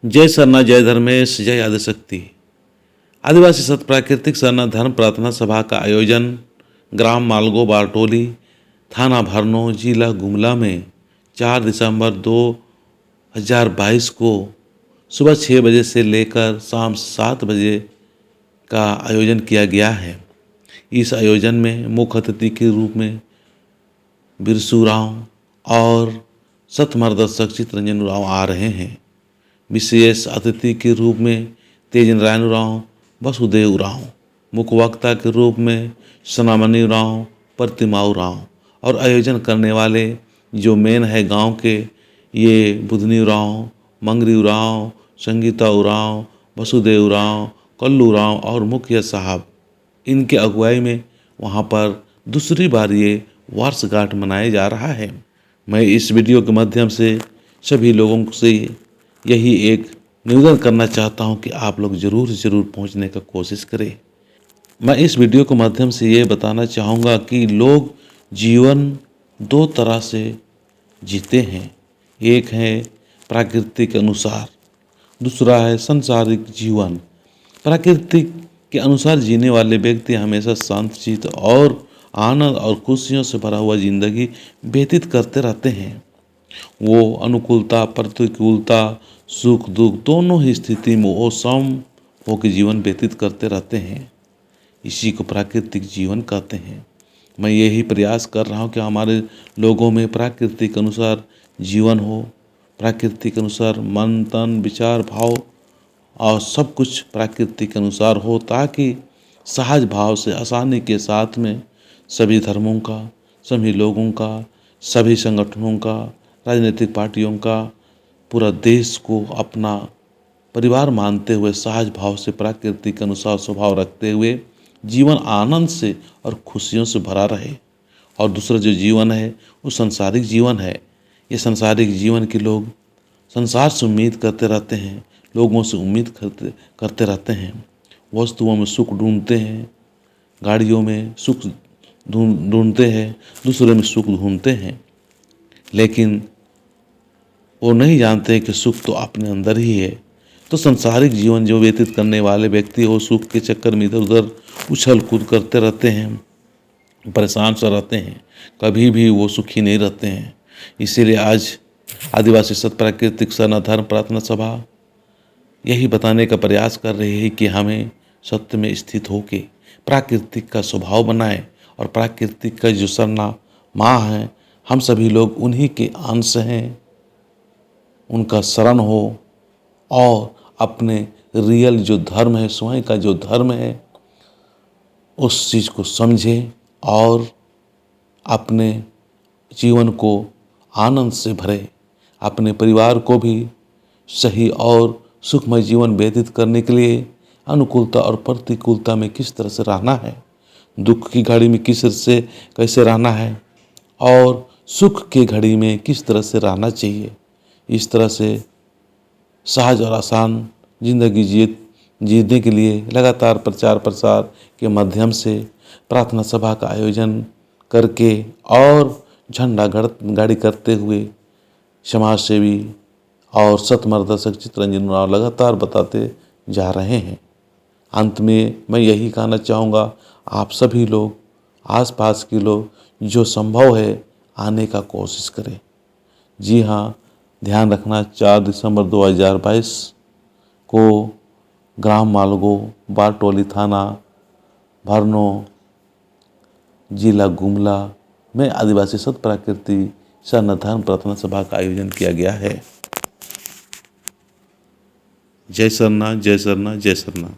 जय सरना, जय धर्मेश, जय आदिशक्ति। आदिवासी सत प्राकृतिक सरना धर्म प्रार्थना सभा का आयोजन ग्राम मालगो बारटोली, थाना भरनो, जिला गुमला में 4 दिसंबर 2022 को सुबह 6 बजे से लेकर शाम 7 बजे का आयोजन किया गया है। इस आयोजन में मुख्य अतिथि के रूप में बिरसू राव और सत मार्गदर्शक चितरंजन राव आ रहे हैं। विशेष अतिथि के रूप में तेज नारायण राव, वसुदेव राव, मुख्य वक्ता के रूप में सनामणि राव, प्रतिमाऊ राव और आयोजन करने वाले जो मेन है गांव के, ये बुधनी राव, मंगरी राव, संगीता राव, वसुदेव राव, कल्लू राव और मुखिया साहब। इनके अगुवाई में वहाँ पर दूसरी बार ये वर्षगांठ मनाया जा रहा है। मैं इस वीडियो के माध्यम से सभी लोगों से यही एक निवेदन करना चाहता हूं कि आप लोग ज़रूर पहुंचने का कोशिश करें। मैं इस वीडियो के माध्यम से ये बताना चाहूँगा कि लोग जीवन 2 तरह से जीते हैं। एक है प्राकृतिक अनुसार, दूसरा है सांसारिक जीवन। प्राकृतिक के अनुसार जीने वाले व्यक्ति हमेशा शांतचित्त और आनंद और खुशियों से भरा हुआ जिंदगी व्यतीत करते रहते हैं। वो अनुकूलता, प्रतिकूलता, सुख दुख दोनों ही स्थिति में वो सम होकर जीवन व्यतीत करते रहते हैं। इसी को प्राकृतिक जीवन कहते हैं। मैं यही प्रयास कर रहा हूँ कि हमारे लोगों में प्राकृतिक अनुसार जीवन हो, प्राकृतिक अनुसार मन, तन, विचार, भाव और सब कुछ प्राकृतिक अनुसार हो, ताकि सहज भाव से आसानी के साथ में सभी धर्मों का, सभी लोगों का, सभी संगठनों का, राजनीतिक पार्टियों का, पूरा देश को अपना परिवार मानते हुए सहज भाव से प्राकृतिक अनुसार स्वभाव रखते हुए जीवन आनंद से और खुशियों से भरा रहे। और दूसरा जो जीवन है वो सांसारिक जीवन है। ये सांसारिक जीवन के लोग संसार से उम्मीद करते रहते हैं, लोगों से उम्मीद करते रहते हैं, वस्तुओं में सुख ढूंढते हैं, गाड़ियों में सुख ढूंढते हैं, दूसरे में सुख ढूंढते हैं, लेकिन वो नहीं जानते कि सुख तो अपने अंदर ही है। तो सांसारिक जीवन जो व्यतीत करने वाले व्यक्ति वो सुख के चक्कर में इधर उधर उछल कूद करते रहते हैं, परेशान से रहते हैं, कभी भी वो सुखी नहीं रहते हैं। इसीलिए आज आदिवासी सत प्राकृतिक सरना धर्म प्रार्थना सभा यही बताने का प्रयास कर रही है कि हमें सत्य में स्थित होके प्राकृतिक का स्वभाव बनाए और प्राकृतिक का जो सरना माँ है, हम सभी लोग उन्हीं के अंश हैं, उनका शरण हो और अपने रियल जो धर्म है, स्वयं का जो धर्म है, उस चीज़ को समझें और अपने जीवन को आनंद से भरे, अपने परिवार को भी सही और सुखमय जीवन व्यतीत करने के लिए अनुकूलता और प्रतिकूलता में किस तरह से रहना है, दुख की घड़ी में कैसे रहना है और सुख की घड़ी में किस तरह से रहना चाहिए। इस तरह से सहज और आसान जिंदगी जीने के लिए लगातार प्रचार प्रसार के माध्यम से प्रार्थना सभा का आयोजन करके और झंडा गाड़ी करते हुए समाज सेवी और सतमार्गदर्शक चितरंजन राव लगातार बताते जा रहे हैं। अंत में मैं यही कहना चाहूँगा, आप सभी लोग, आसपास के लोग, जो संभव है आने का कोशिश करें। जी हाँ, ध्यान रखना 4 दिसंबर 2022 को ग्राम मालगो बारटोली, थाना भरनो, जिला गुमला में आदिवासी सत प्राकृतिक सरना धर्म प्रार्थना सभा का आयोजन किया गया है। जय सरना, जय सरना, जय सरना।